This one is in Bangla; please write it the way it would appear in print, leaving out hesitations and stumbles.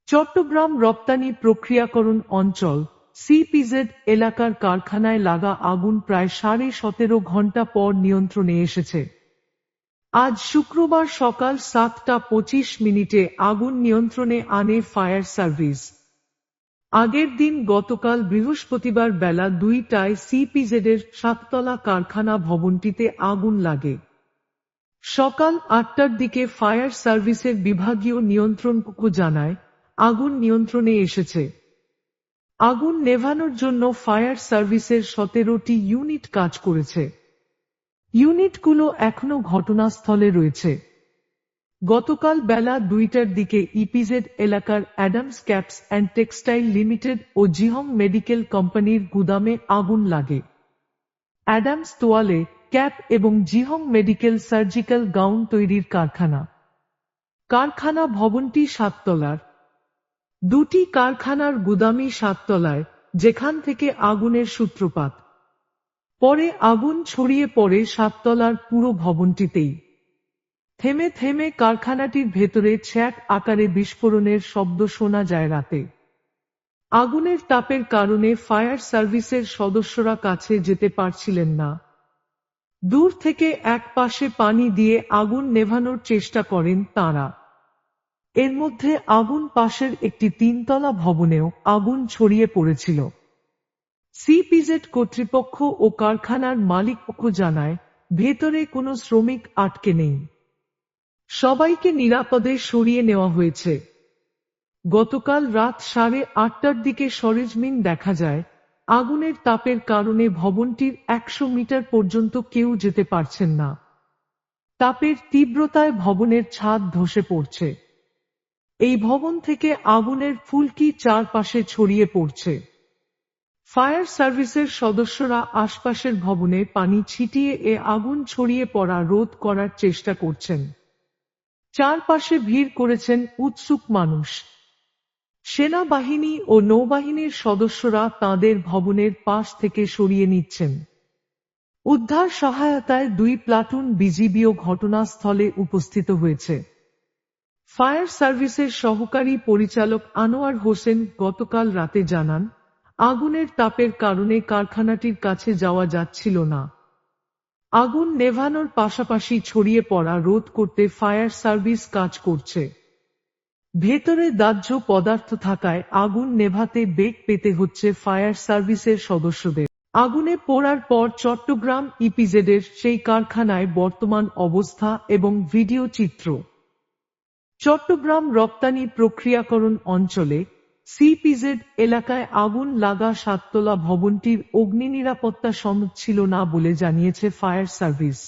চট্টগ্রাম রপ্তানি প্রক্রিয়াকরণ অঞ্চল সিপিজেড এলাকার কারখানায় লাগা আগুন প্রায় 17.5 ঘণ্টা পর নিয়ন্ত্রণে এসেছে। আজ শুক্রবার সকাল 7টা 25 আগুন নিয়ন্ত্রণে আনে ফায়ার সার্ভিস। আগের দিন গতকাল বৃহস্পতিবার বেলা 2টায় সিপিজেডের 7তলা কারখানা ভবনটিতে আগুন লাগে। সকাল 8টার দিকে ফায়ার সার্ভিসের বিভাগীয় নিয়ন্ত্রণ কক্ষ জানায়, আগুন নিয়ন্ত্রণে এসেছে। আগুন নেভানোর জন্য ফায়ার সার্ভিসের 17টি ইউনিট কাজ করেছে। ইউনিটগুলো এখনো ঘটনাস্থলে রয়েছে। গতকাল বেলা 2টার দিকে ইপিজেড এলাকার Adams caps and textile limited ও জিহং মেডিকেল কোম্পানির গুদামে আগুন লাগে। অ্যাডামস তোয়ালে, ক্যাপ এবং জিহং মেডিকেল সার্জিক্যাল গাউন তৈরির কারখানা। কারখানা ভবনটি 7তলার। দুটি কারখানার গুদামই 7তলায়, যেখান থেকে আগুনের সূত্রপাত। পরে আগুন ছড়িয়ে পড়ে 7তলার পুরো ভবনটিতেই। থেমে থেমে কারখানাটির ভেতরে ছ্যাঁক আকারে বিস্ফোরণের শব্দ শোনা যায় রাতে। আগুনের তাপের কারণে ফায়ার সার্ভিসের সদস্যরা কাছে যেতে পারছিলেন না। দূর থেকে এক পাশে পানি দিয়ে আগুন নেভানোর চেষ্টা করেন তাঁরা। এর মধ্যে আগুন পাশের একটি 3তলা ভবনেও আগুন ছড়িয়ে পড়েছিল। সিপিজেড কর্তৃপক্ষ ও কারখানার মালিকপক্ষ জানায়, ভেতরে কোনো শ্রমিক আটকে নেই। সবাইকে নিরাপদে সরিয়ে নেওয়া হয়েছে। গতকাল রাত 8:30টার দিকে সরেজমিন দেখা যায়, আগুনের তাপের কারণে ভবনটির 100 মিটার পর্যন্ত কেউ যেতে পারছেন না। তাপের তীব্রতায় ভবনের ছাদ ধসে পড়ছে। এই ভবন থেকে আগুনের ফুলকি চারপাশে ছড়িয়ে পড়ছে। ফায়ার সার্ভিসের সদস্যরা আশপাশের ভবনে পানি ছিটিয়ে আগুন ছড়িয়ে পড়া রোধ করার চেষ্টা করছেন। চারপাশে ভিড় করেছেন উৎসুক মানুষ। সেনাবাহিনী ও নৌবাহিনীর সদস্যরা তাঁদের ভবনের পাশ থেকে সরিয়ে নিচ্ছেন। উদ্ধার সহায়তায় 2 প্লাটুন বিজিবিও ঘটনাস্থলে উপস্থিত হয়েছে। ফায়ার সার্ভিসের সহকারী পরিচালক আনোয়ার হোসেন গতকাল রাতে জানান, আগুনের তাপের কারণে কারখানাটির কাছে যাওয়া যাচ্ছিল না। আগুন নেভানোর পাশাপাশি ছড়িয়ে পড়া রোধ করতে ফায়ার সার্ভিস কাজ করছে। ভেতরে দাহ্য পদার্থ থাকায় আগুন নেভাতে বেগ পেতে হচ্ছে ফায়ার সার্ভিসের সদস্যদের। আগুনে পোড়ার পর চট্টগ্রাম ইপিজেডের সেই কারখানায় বর্তমান অবস্থা এবং ভিডিও চিত্র। চট্টগ্রাম রপ্তানি প্রক্রিয়াকরণ অঞ্চলে সিপিজেড এলাকায় আগুন লাগা 7তলা ভবনটির অগ্নি নিরাপত্তা সনদ ছিল না বলে জানিয়েছে ফায়ার সার্ভিস।